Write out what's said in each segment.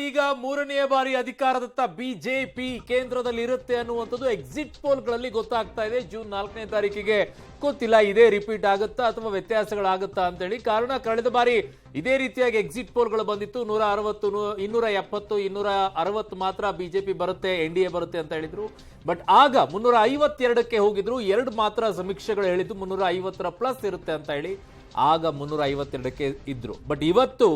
ಈಗ ಮೂರನೆಯ ಬಾರಿ ಅಧಿಕಾರದತ್ತ ಬಿಜೆಪಿ ಕೇಂದ್ರದಲ್ಲಿ ಇರುತ್ತೆ ಅನ್ನುವಂಥದ್ದು ಎಕ್ಸಿಟ್ ಪೋಲ್ಗಳಲ್ಲಿ ಗೊತ್ತಾಗ್ತಾ ಇದೆ. ಜೂನ್ 4ನೇ ತಾರೀಕಿಗೆ ಗೊತ್ತಿಲ್ಲ ಇದೇ ರಿಪೀಟ್ ಆಗುತ್ತಾ ಅಥವಾ ವ್ಯತ್ಯಾಸಗಳಾಗುತ್ತಾ ಅಂತೇಳಿ. ಕಾರಣ ಕಳೆದ ಬಾರಿ ಇದೇ ರೀತಿಯಾಗಿ ಎಕ್ಸಿಟ್ ಪೋಲ್ಗಳು ಬಂದಿತ್ತು. 160, 270, 260 ಮಾತ್ರ ಬಿಜೆಪಿ ಬರುತ್ತೆ, NDA ಬರುತ್ತೆ ಅಂತ ಹೇಳಿದ್ರು. ಬಟ್ ಆಗ 352ಕ್ಕೆ ಹೋಗಿದ್ರು. 2 ಮಾತ್ರ ಸಮೀಕ್ಷೆಗಳು ಹೇಳಿದ್ದು 350ರ ಪ್ಲಸ್ ಇರುತ್ತೆ ಅಂತ ಹೇಳಿ. ಆಗ 352ಕ್ಕೆ ಇದ್ರು. ಬಟ್ ಇವತ್ತು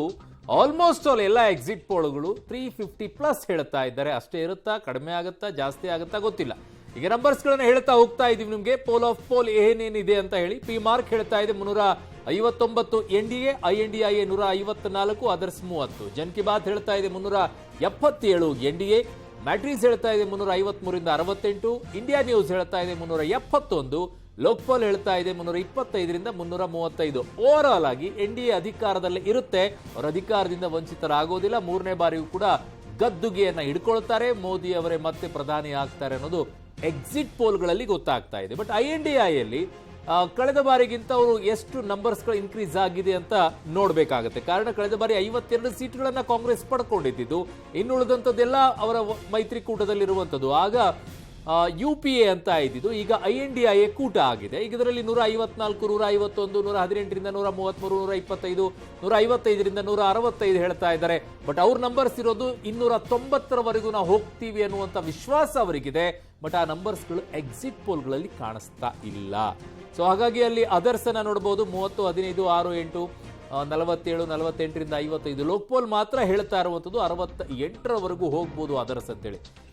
ಆಲ್ಮೋಸ್ಟ್ ಆಲ್ ಎಲ್ಲ ಎಕ್ಸಿಟ್ ಪೋಲ್ಗಳು 350 ಪ್ಲಸ್ ಹೇಳ್ತಾ ಇದ್ದಾರೆ. ಅಷ್ಟೇ ಇರುತ್ತಾ, ಕಡಿಮೆ ಆಗುತ್ತಾ, ಜಾಸ್ತಿ ಆಗುತ್ತಾ ಗೊತ್ತಿಲ್ಲ. ಈಗ ನಂಬರ್ಸ್ಗಳನ್ನ ಹೇಳ್ತಾ ಹೋಗ್ತಾ ಇದೀವಿ ನಿಮ್ಗೆ. ಪೋಲ್ ಆಫ್ ಪೋಲ್ ಏನೇನಿದೆ ಅಂತ ಹೇಳಿ. ಪಿ ಮಾರ್ಕ್ ಹೇಳ್ತಾ ಇದೆ 359 NDA, INDIA 154, ಅದರ್ಸ್ 30. ಜನ್ ಕಿ ಬಾತ್ ಹೇಳ್ತಾ ಇದೆ 377 NDA, ಮ್ಯಾಟ್ರಿಕ್ಸ್ ಹೇಳ್ತಾ ಇದೆ 353ರಿಂದ 68, ಇಂಡಿಯಾ ನ್ಯೂಸ್ ಹೇಳ್ತಾ ಇದೆ 371, ಲೋಕ್ಪಾಲ್ ಹೇಳ್ತಾ ಇದೆ 325ರಿಂದ 335. ಓವರ್ ಆಲ್ ಆಗಿ NDA ಅಧಿಕಾರದಲ್ಲಿ ಇರುತ್ತೆ. ಅವರ ಅಧಿಕಾರದಿಂದ ವಂಚಿತರಾಗೋದಿಲ್ಲ. 3ನೇ ಬಾರಿಯೂ ಕೂಡ ಗದ್ದುಗೆಯನ್ನ ಹಿಡ್ಕೊಳ್ತಾರೆ. ಮೋದಿ ಅವರೇ ಮತ್ತೆ ಪ್ರಧಾನಿ ಆಗ್ತಾರೆ ಅನ್ನೋದು ಎಕ್ಸಿಟ್ ಪೋಲ್ಗಳಲ್ಲಿ ಗೊತ್ತಾಗ್ತಾ ಇದೆ. ಬಟ್ INDIಯಲ್ಲಿ ಕಳೆದ ಬಾರಿಗಿಂತ ಅವರು ಎಷ್ಟು ನಂಬರ್ಸ್ಗಳು ಇನ್ಕ್ರೀಸ್ ಆಗಿದೆ ಅಂತ ನೋಡ್ಬೇಕಾಗತ್ತೆ. ಕಾರಣ ಕಳೆದ ಬಾರಿ 52 ಸೀಟ್ಗಳನ್ನ ಕಾಂಗ್ರೆಸ್ ಪಡ್ಕೊಂಡಿದ್ದು, ಇನ್ನುಳಿದಂಥದ್ದೆಲ್ಲ ಅವರ ಮೈತ್ರಿಕೂಟದಲ್ಲಿರುವಂಥದ್ದು. ಆಗ UPA ಅಂತ ಇದ್ದಿದ್ದು, ಈಗ INDIA ಕೂಟ ಆಗಿದೆ. ಈಗ ಇದರಲ್ಲಿ 154, 151, 118ರಿಂದ 133, 125, 155ರಿಂದ 165 ಹೇಳ್ತಾ ಇದ್ದಾರೆ. ಬಟ್ ಅವ್ರ ನಂಬರ್ಸ್ ಇರೋದು 290ರವರೆಗೂ ನಾವು ಹೋಗ್ತೀವಿ ಅನ್ನುವಂಥ ವಿಶ್ವಾಸ ಅವರಿಗಿದೆ. ಬಟ್ ಆ ನಂಬರ್ಸ್ಗಳು ಎಕ್ಸಿಟ್ ಪೋಲ್ಗಳಲ್ಲಿ ಕಾಣಿಸ್ತಾ ಇಲ್ಲ. ಸೊ ಹಾಗಾಗಿ ಅಲ್ಲಿ ಅದರ್ಸ್ ಅನ್ನ ನೋಡಬಹುದು. 30, 15, 6, 8, 47, 48ರಿಂದ 55. ಲೋಕ್ಪಾಲ್ ಮಾತ್ರ ಹೇಳ್ತಾ ಇರುವಂಥದ್ದು 68ರವರೆಗೂ ಹೋಗ್ಬೋದು ಅದರ್ಸ್ ಅಂತೇಳಿ.